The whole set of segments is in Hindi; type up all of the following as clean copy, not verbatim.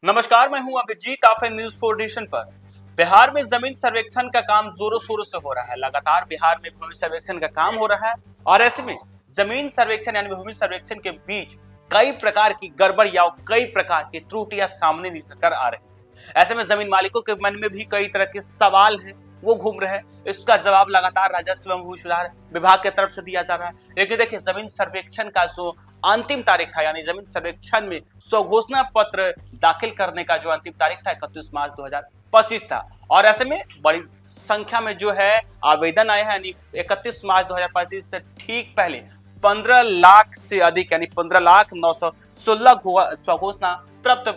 नमस्कार, मैं हूं अभिजीत। आप हैं न्यूज 4 नेशन पर। बिहार में जमीन सर्वेक्षण का काम जोरों शोरों से हो रहा है। लगातार बिहार में भूमि सर्वेक्षण का काम हो रहा है और ऐसे में जमीन सर्वेक्षण यानी भूमि सर्वेक्षण के बीच कई प्रकार की गड़बड़ियां, कई प्रकार की त्रुटियां सामने निकल कर आ रही हैं। ऐसे में जमीन मालिकों के मन में भी कई तरह के सवाल हैं, वो घूम रहे हैं। इसका जवाब लगातार राजस्व एवं भू सुधार विभाग की तरफ से दिया जा रहा है। लेकिन देखिए, जमीन सर्वेक्षण का जो अंतिम तारीख था, यानी जमीन सर्वेक्षण में स्वघोषणा पत्र दाखिल करने का जो अंतिम तारीख था 31 मार्च 2025 था। और ऐसे में बड़ी संख्या में जो है आवेदन आए हैं, यानी 31 मार्च 2025 से ठीक पहले 15 लाख से अधिक यानी 15,916 स्वघोषणा प्राप्त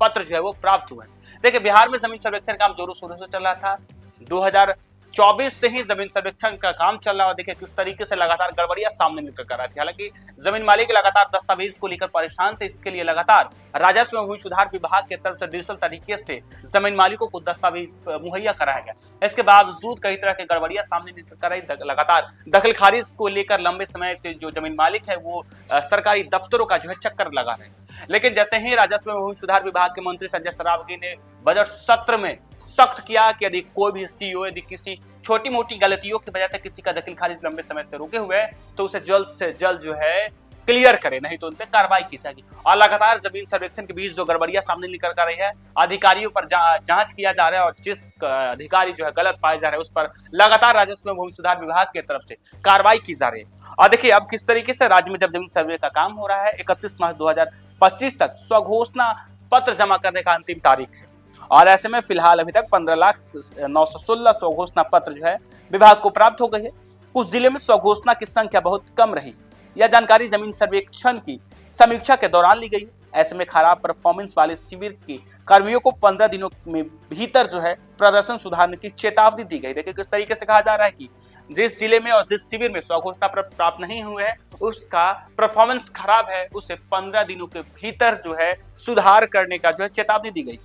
पत्र जो है वो प्राप्त हुए। देखिए, बिहार में जमीन सर्वेक्षण काम जोरों शोरों से चल रहा था। 2024 से ही जमीन सर्वेक्षण का काम चल रहा है। देखिए किस तरीके से लगातार गड़बड़ियां सामने निकल कर आ रही थी। हालांकि जमीन मालिक लगातार दस्तावेज को लेकर परेशान थे। इसके लिए लगातार राजस्व एवं भू सुधार विभाग की तरफ से डिजिटल तरीके से जमीन मालिकों को दस्तावेज मुहैया कराया गया। इसके बावजूद कई तरह की गड़बड़ियां सामने निकल कर आई। लगातार दखल खारिज को लेकर लंबे समय से जो जमीन मालिक है वो सरकारी दफ्तरों का जो है चक्कर लगा रहे हैं। लेकिन जैसे ही राजस्व एवं भू सुधार विभाग के मंत्री संजय सरावगी ने बजट सत्र में सख्त किया कि यदि कोई भी सीईओ यदि किसी छोटी मोटी गलतियों की वजह से किसी का दखल खारिज लंबे समय से रुके हुए तो उसे जल्द से जल्द जो है क्लियर करे, नहीं तो उन पर कार्रवाई की जाएगी। और लगातार जमीन सर्वेक्षण के बीच जो गड़बड़ियां सामने निकल कर रही है, अधिकारियों पर जांच किया जा रहा है और जिस अधिकारी जो है गलत पाए जा रहे हैं उस पर लगातार राजस्व एवं भूमि सुधार विभाग की तरफ से कार्रवाई की जा रही है। और देखिए अब किस तरीके से राज्य में जब जमीन सर्वे का काम हो रहा है, 31 मार्च 2025 तक स्वघोषणा पत्र जमा करने का अंतिम तारीख है। और ऐसे में फिलहाल अभी तक 15,916 स्वघोषणा पत्र जो है विभाग को प्राप्त हो गई है। कुछ जिले में स्वघोषणा की संख्या बहुत कम रही। यह जानकारी जमीन सर्वेक्षण की समीक्षा के दौरान ली गई। ऐसे में खराब परफॉर्मेंस वाले शिविर के कर्मियों को 15 दिनों में भीतर जो है प्रदर्शन सुधारने की चेतावनी दी गई। देखिए किस तरीके से कहा जा रहा है कि जिस जिले में और जिस शिविर में स्वघोषणा प्राप्त नहीं हुए है उसका परफॉर्मेंस खराब है, उसे 15 दिनों के भीतर जो है सुधार करने का जो है चेतावनी दी गई।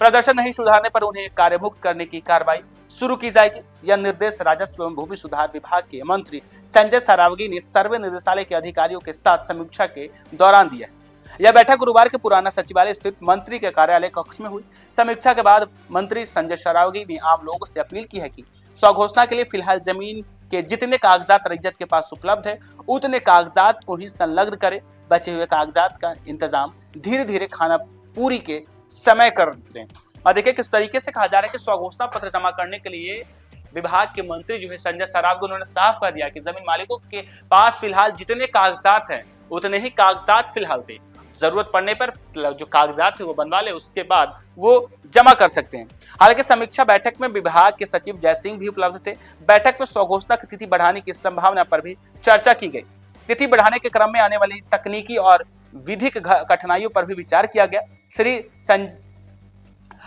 प्रदर्शन नहीं सुधारने पर उन्हें कार्यमुक्त करने की कार्रवाई शुरू की जाएगी। यह निर्देश राजस्व एवं भूमि सुधार विभाग के मंत्री संजय सरावगी ने सर्वे निदेशालय के अधिकारियों के साथ समीक्षा के दौरान दिया। यह बैठक गुरुवार के पुराना सचिवालय स्थित मंत्री के कार्यालय कक्ष में हुई। समीक्षा के बाद मंत्री संजय सरावगी ने आम लोगों से अपील की है कि स्वघोषणा के लिए फिलहाल जमीन के जितने कागजात रैयत के पास उपलब्ध है उतने कागजात को ही संलग्न करे। बचे हुए कागजात का इंतजाम धीरे धीरे खाना पूरी के समय कर दें। और देखिए किस तरीके से कहा जा रहा है कि स्वघोषणा पत्र जमा करने के लिए विभाग के मंत्री जो है संजय सरावगी, उन्होंने साफ कर दिया कि जमीन मालिकों के पास फिलहाल जितने कागजात हैं उतने ही कागजात फिलहाल थे। जरूरत पड़ने पर जो कागजात है वो बनवा ले, उसके बाद वो जमा कर सकते हैं। हालांकि समीक्षा बैठक में विभाग के सचिव जय सिंह भी उपलब्ध थे। बैठक में स्वघोषणा की तिथि बढ़ाने की संभावना पर भी चर्चा की गई। तिथि बढ़ाने के क्रम में आने वाली तकनीकी और विधिक कठिनाइयों पर भी विचार किया गया।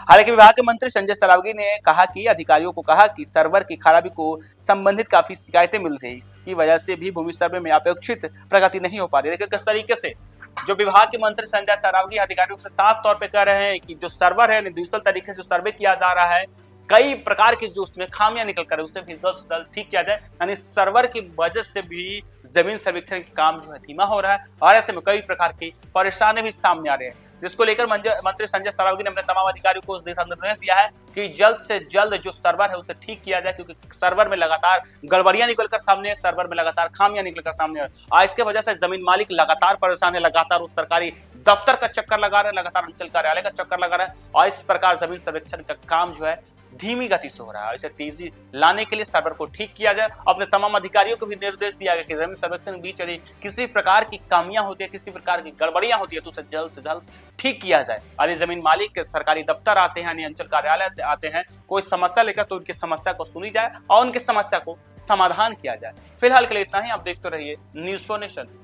हालांकि विभाग के मंत्री संजय सरावगी ने कहा कि अधिकारियों को कहा कि सर्वर की खराबी को संबंधित काफी शिकायतें मिल रही, इसकी वजह से भी भूमि सर्वे में अपेक्षित प्रगति नहीं हो पा रही। देखिए किस तरीके से जो विभाग के मंत्री संजय सरावगी अधिकारियों से साफ तौर पे कह रहे हैं कि जो सर्वर है डिजिटल तरीके से सर्वे किया जा रहा है, कई प्रकार की जो उसमें खामियां निकल कर उसे भी जल्द से जल्द ठीक किया जाए। यानी सर्वर की वजह से भी जमीन सर्वेक्षण का काम जो है धीमा हो रहा है और ऐसे में कई प्रकार की परेशानी भी सामने आ रहे हैं, जिसको लेकर मंत्री संजय सरावगी ने अपने तमाम अधिकारियों को दिशा निर्देश दिया है कि जल्द से जल्द जो सर्वर है उसे ठीक किया जाए, क्योंकि सर्वर में लगातार गड़बड़ियां निकलकर सामने, सर्वर में लगातार खामियां निकलकर सामने और इसके वजह से जमीन मालिक लगातार परेशान है, लगातार उस सरकारी दफ्तर का चक्कर लगा रहे हैं, लगातार अंचल कार्यालय का चक्कर लगा रहे हैं और इस प्रकार जमीन सर्वेक्षण का काम जो है धीमी गति से हो रहा है। इसे तेजी लाने के लिए सर्वर को ठीक किया जाए। अपने तमाम अधिकारियों को भी निर्देश दिया गया कि जमीन सर्वेक्षण के बीच यदि किसी प्रकार की खामियां होती है, किसी प्रकार की गड़बड़ियां होती है तो उसे जल्द से जल्द ठीक किया जाए। यदि जमीन मालिक के सरकारी दफ्तर आते हैं यानी अंचल कार्यालय आते हैं कोई समस्या लेकर, तो उनकी समस्या को सुनी जाए और उनकी समस्या को समाधान किया जाए। फिलहाल के लिए इतना ही। आप देखते रहिए न्यूज़ 4 नेशन।